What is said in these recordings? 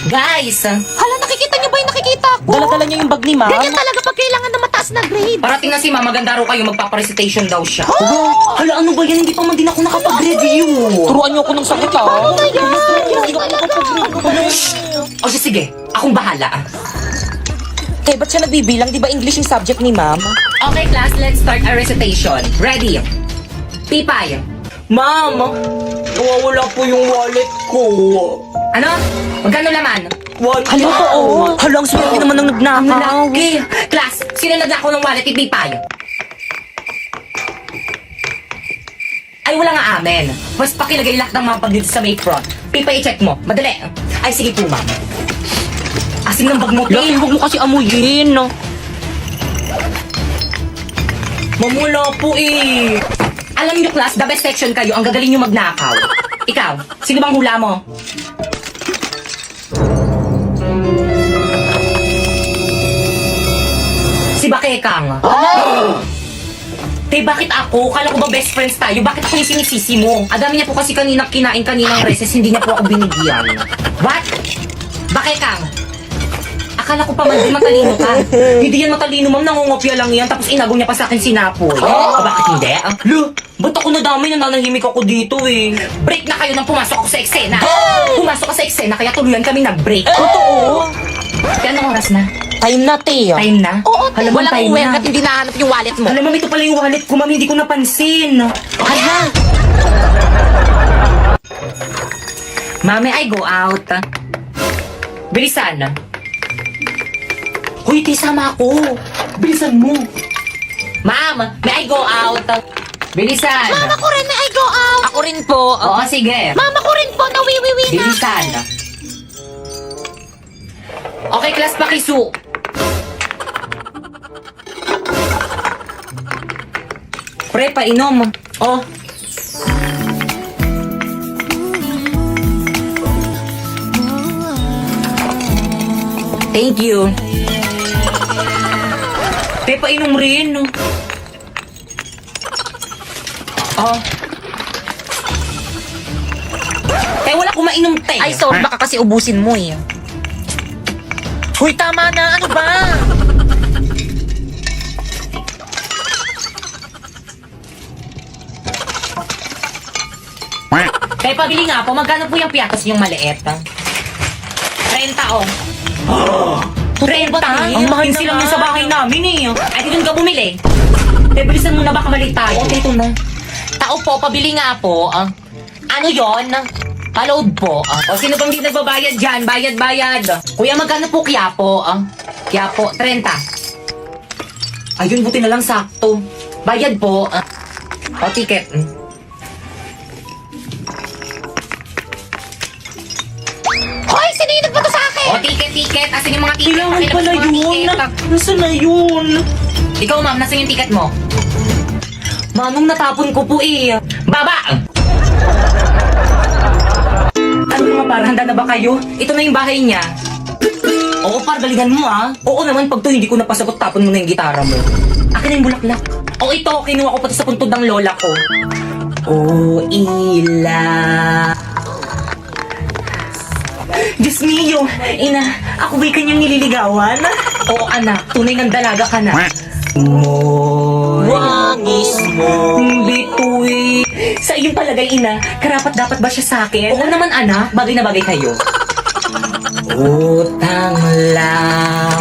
Guys, Hala, nakikita niyo ba yung nakikita ko? Dala-dala niya yung bag ni ma'am. Ganyan talaga pag kailangan ng mataas na grade. parating na si ma'am, maganda raw kayo, magpaparecitation daw siya. Hala, ano ba yan? Hindi pa man din ako nakapag-review. Turuan niyo ako ng sagot, ha? Ano yan? Yan talaga. O siya, sige, akong bahala. Eh, ba't siya nagbibilang? Di ba English yung subject ni ma'am? Okay, class, let's start our recitation. Ready? Pipay. Ma'am, nawawala po yung wallet ko. Ano? Magkano laman? Hala, oo. Hala, ang swerte naman ng nagnakaw. Okay. Class, sino nagnakaw ng wallet ni Pipay? Ay, wala nga amen. Mas pakilagay lahat ng mga pag dito sa may front. Pipay, i-check mo. Madali. Ay, sige po, ma'am. Asin ng bag mo, Laki, huwag mo kasi amuyin. Mamula po eh. Alam niyo, class, the best section kayo. Ang gagaling niyo magnakaw. Ikaw, sino bang hula mo? Si Bakekang. Bakit ako? Kala ko ba best friends tayo? Bakit ako yung sinisisi mo? Adami niya po kasi kaninang kinain kaninang recess, hindi niya po ako binigyan. What? Bakekang? Akala ko pa man di matalino ka. Hindi yan matalino, ma'am. Nangungopia lang yan. Tapos inagaw niya pa sa akin sinapoy. Bakit hindi? Lo, ba't ako nadamay na nanahimik ako dito eh? Break na kayo nang pumasok ako sa eksena. Pumasok ka sa eksena, kaya tuluyan kami nag-break. Totoo. Kaya anong oras na? Time na, te. Time na? Oo, Alam mo, walang time uwi na. at hindi nahanap yung wallet mo. Alam mo, ito pala yung wallet ko, ma'am. Hindi ko napansin. Hala. Mami, I go out. Bilisan. Hoy, te, sama ako. Bilisan mo. Ma'am, may I go out? Bilisan. Mama ko rin, may I go out. Ako rin po. Oo, sige. Mama ko rin po, nawiwiwi na. Bilisan. Okay, class, pakisu. Pre, painom. Oh. Thank you. Te, painom rin. Oh. Te, wala akong mainom, te. Ay, sorry, baka kasi ubusin mo eh. Hoy, tama na. Ano ba? Kaya pabili nga po, magkano po yung piatos yung maliit? 30 oh. 30? Ang mahal Pinsi lang naman. yun sa bahay namin eh. Ay, di doon ka bumili. Kaya bilisan mo na, baka mali tayo. Okay, ito na. Tao po, pabili nga po. Ano yon? Paload po. O, sino bang di nagbabayad dyan? Bayad. Kuya, magkano po Quiapo? Quiapo, 30. Ayun, buti na lang sakto. Bayad po. O, ticket. Hoy, sino yung nagbato sa akin? O, ticket. Asan yung mga ticket? Kailangan Pakilabas pala yung mga yun. ticket. Nasaan na yun? Ikaw, ma'am, nasan yung ticket mo? Manong, natapon ko po eh. Baba! Ano mga par, handa na ba kayo? Ito na yung bahay niya. Oo, par, galingan mo ah. Oo naman, pag to hindi ko napasagot, tapon mo na yung gitara mo. Akin na yung bulaklak. O ito, kinuha ko pati sa puntod ng lola ko. Oh, ila. Diyos mio, ina, ako ba'y kanyang nililigawan? Oo, anak, tunay ng dalaga ka na. Wangis mo. Bitoy. Sa iyong palagay, ina, karapat dapat ba siya sa akin? Oo naman, anak, bagay na bagay kayo. Utang lang.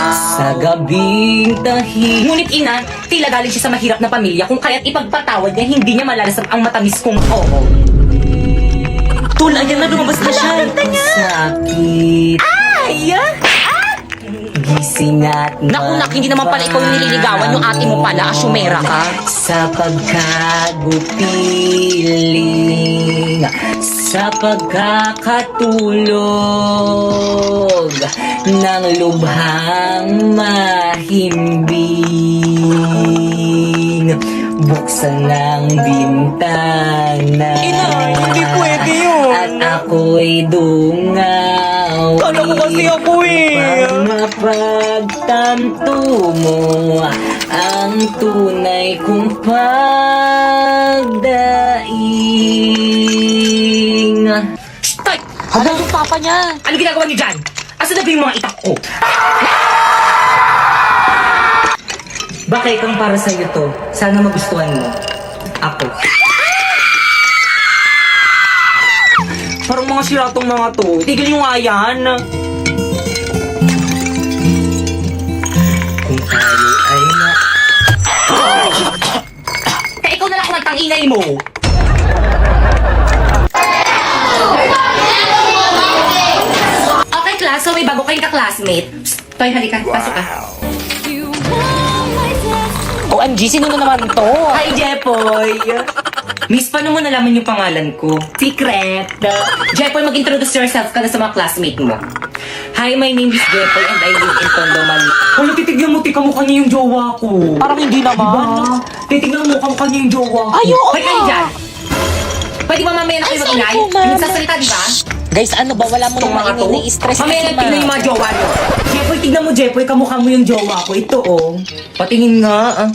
Sa gabing tahi. Ngunit ina, tila galing siya sa mahirap na pamilya kung kaya't ipagpatawad niya, hindi niya malalasap ang matamis kong oo. Tul, ayan na, lumabas na siya. Sakit. Ay! Gising at Naku, nak, hindi naman pala ikaw yung nililigawan. Yung ate mo pala, asyumera ka. Sa pagkagupiling, sa pagkakatulog ng lubhang mahimbing, buksan ng bintana. Ina, hindi pwede yun. At ako'y dungaw. Kala ko kasi ako eh. Mapagtanto mo ang tunay kong pagdaing. Tay! Hala, yung papa niya. Ano ginagawa niyo dyan? Asa na ba yung mga itak ko? Bakit kang para sa'yo to? Sana magustuhan mo. Ako. Parang mga siratong mga to. Tigil yung nga yan. Kung tayo ay na... Kaya ikaw na lang kung nagtang-ingay mo. Okay, class. So may bago kayong ka-classmate. Psst, Toy, halika. Pasok ka. OMG, sino na naman to? Hi, Jepoy! Miss, paano mo nalaman yung pangalan ko? Secret! Jepoy, mag-introduce yourself ka na sa mga classmate mo. Hi, my name is Jepoy and I live in Tondo, Manila. Wala, titignan mo, tika mukha niya yung jowa ko. Parang hindi naman. Diba? Titignan mo, mukha niya yung jowa ko. Ayoko Hoy, kayo dyan! Pwede ba mamaya na kayo mag-ingay? Nagsasalita, di ba? Guys, ano ba? Wala mo Itong mga naman to. ini-stress Mamaya na tignan yung mga jowa nyo. Jepoy, tignan mo, Jepoy, kamukha mo yung jowa ko. Ito, oh. Patingin nga, ah.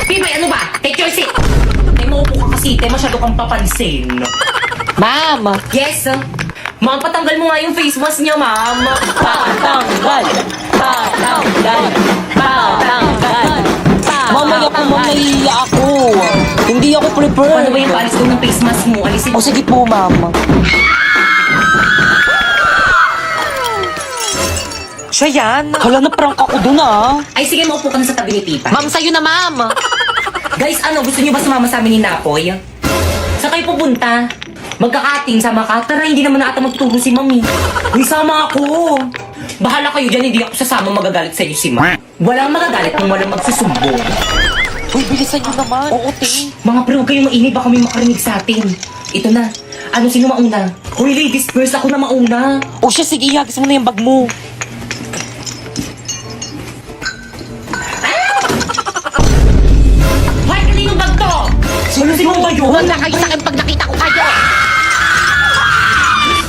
Pibay, ano ba? Take your seat. Ay, maupo ka kasi, te. Masyado kang papansin. Ma'am! Yes, ma'am, patanggal mo nga yung face mask niya, ma'am. Patanggal! Patanggal! Patanggal! Mamaya po, ma'am, nahihiya ako. Hindi ako prepared. Paano ba yung paalis ko ng face mask mo? Alisin O sige po, ma'am. Siya yan. Hala, na-prank ako dun ah. Ay, sige, maupo ka na sa tabi ni Tita. Ma'am, sa'yo na, ma'am. Guys, ano, gusto niyo ba sumama sa amin ni Napoy? Saan kayo pupunta? Magkakating sama ka? Tara, hindi naman na ata magtutulong si Mami. Uy, sama ako. Bahala kayo dyan, hindi ako sasama, magagalit sa inyo si Mami. Walang magagalit kung walang magsusumbong. Uy, bilisan nyo naman. Oo, ting. Mga pre, huwag kayong maingay, baka may makarinig sa atin. Ito na. Ano, sino mauna? Hoy, ladies first, ako na mauna. O siya, sige, ihagis mo na yung bag mo. Hoy, kaninong bag to? Sino ba yun? Huwag na kayo sa akin pag nakita ko kayo.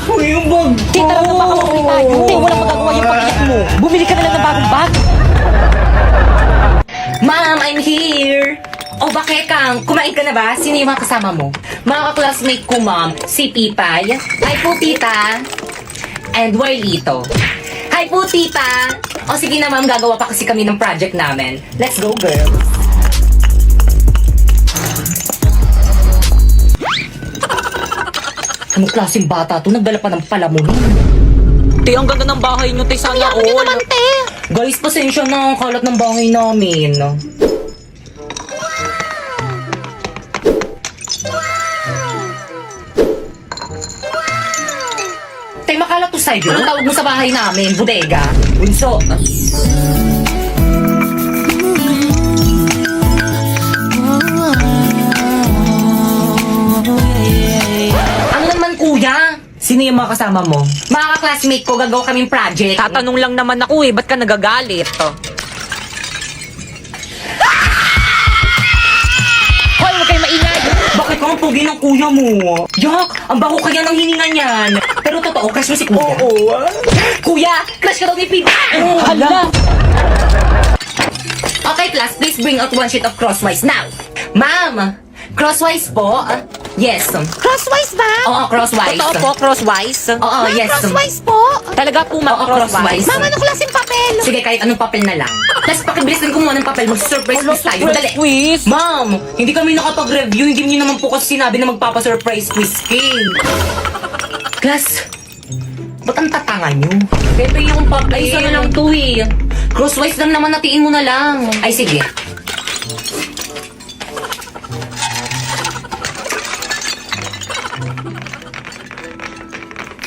Hoy, yung bag ko. Tita, lang na baka mawali tayo. Hindi, walang magagawa yung pag-iyak mo. Bumili ka na lang ng bagong bag. Ma'am, I'm here! O bakit kang, kumain ka na ba? Sino yung mga kasama mo? Mga ka-classmate ko, ma'am. Si Pipay. Hi po, tita. And Warlito. Hi po, tita. O sige na, ma'am. Gagawa pa kasi kami ng project namin. Let's go, girls. Anong klaseng bata to? Nagdala pa ng palamunin. Te, ang ganda ng bahay nyo, te. Sana all. Guys, pasensya na. Ang kalat ng bahay namin. Tay, makalat to sa'yo. Anong tawag mo sa bahay namin? Bodega. Bunso. Ano naman, kuya? Sino yung mga kasama mo? Mga ka-classmate ko, gagawa kaming project. Tatanong lang naman ako eh, ba't ka nagagalit? Hoy, huwag kayo maingay! Bakit ka ang pogi ng kuya mo? Yak, ang baho kaya ng hininga niyan. Pero totoo, crush mo si kuya? Oo. Kuya, crush ka daw ni Pipa. Hala! Okay, class, please bring out one sheet of crosswise now. Ma'am, crosswise po? Yes. Crosswise ba? Oo, crosswise. Totoo po, crosswise? Oo, Ma'am, yes. crosswise po? Talaga po, ma'am, Oo, crosswise. crosswise. Ma'am, anong klaseng papel? Sige, kahit anong papel na lang. Tapos pakibilisan ko muna ng papel, mag-surprise quiz tayo. Dali. Quiz? Ma'am, hindi kami nakapag-review. Hindi niyo naman po kasi sinabi na magpapa-surprise quiz kayo. Class, ba't ang tatanga niyo? Pepe yung papel. Ay, isa na lang to eh. Crosswise lang naman, natiin mo na lang. Ay, sige.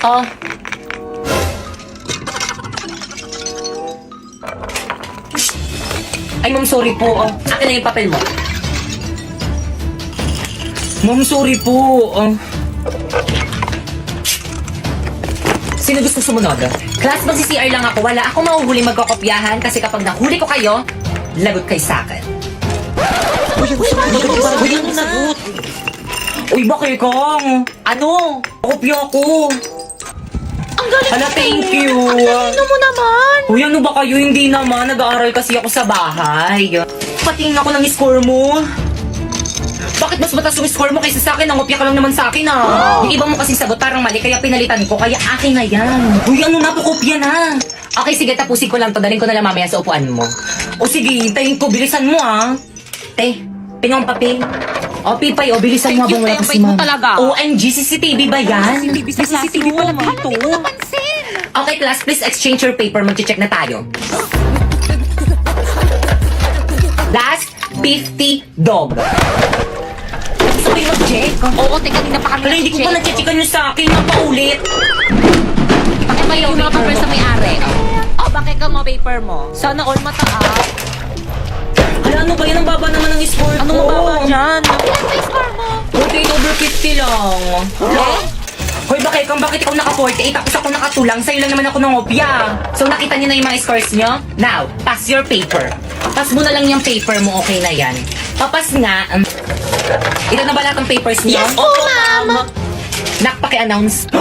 Oh. Ay, ma'am, sorry po. Oh, akin na yung papel mo. Ma'am, sorry po. Sino gusto sumunod? Class, magsi-CR lang ako. Wala akong mahuhuli magkakopyahan kasi kapag nahuli ko kayo, lagot kayo sa akin. Uy, ano nagot? Uy, bakit kang? Ano? Kopya ko. Ang galing Hala, thank you. Ano mo naman? Uy, ano ba kayo? Hindi naman. Nag-aaral kasi ako sa bahay. Patingin ako ng score mo. Bakit mas mataas yung score mo kaysa sa akin? Nangopya ka lang naman sa akin Yung iba mo kasing sagot parang mali kaya pinalitan ko. Kaya akin na yan. Uy, ano na, pakopya na. Okay, sige, tapusin ko lang to. Dalhin ko na lang mamaya sa upuan mo. O sige, hintayin ko. Bilisan mo Te, pinong papel. O, Pipay, o, bilisan mo Thank you, habang wala te. pa si Bait mo ma'am. talaga. OMG, CCTV ba yan? CCTV pa naman to. Okay, class, please exchange your paper. Mag-check na tayo. Last 50 dog. Gusto ko yung mag-check. Oo, te, kanina pa kami Wala, hindi ko pa nag-check. na-checkan yung sa akin. Napaulit. Pakimayo yung mga papers sa may-ari. Oh, bakit ka mo paper mo? Sana all mataas. Hala, ano ba yan? Ang baba naman ng score ko. Anong mababa dyan? 48 over 50 lang. Hoy, bakit ikaw naka-48 tapos ako nakatulang? Sa'yo lang naman ako nangopya. So, nakita niyo na yung mga scores niyo? Now, pass your paper. Pass mo na lang yung paper mo, okay na yan. Papas nga. Ito na ba lahat ng papers niyo? Yes, po, ma'am. Nak, paki-announce.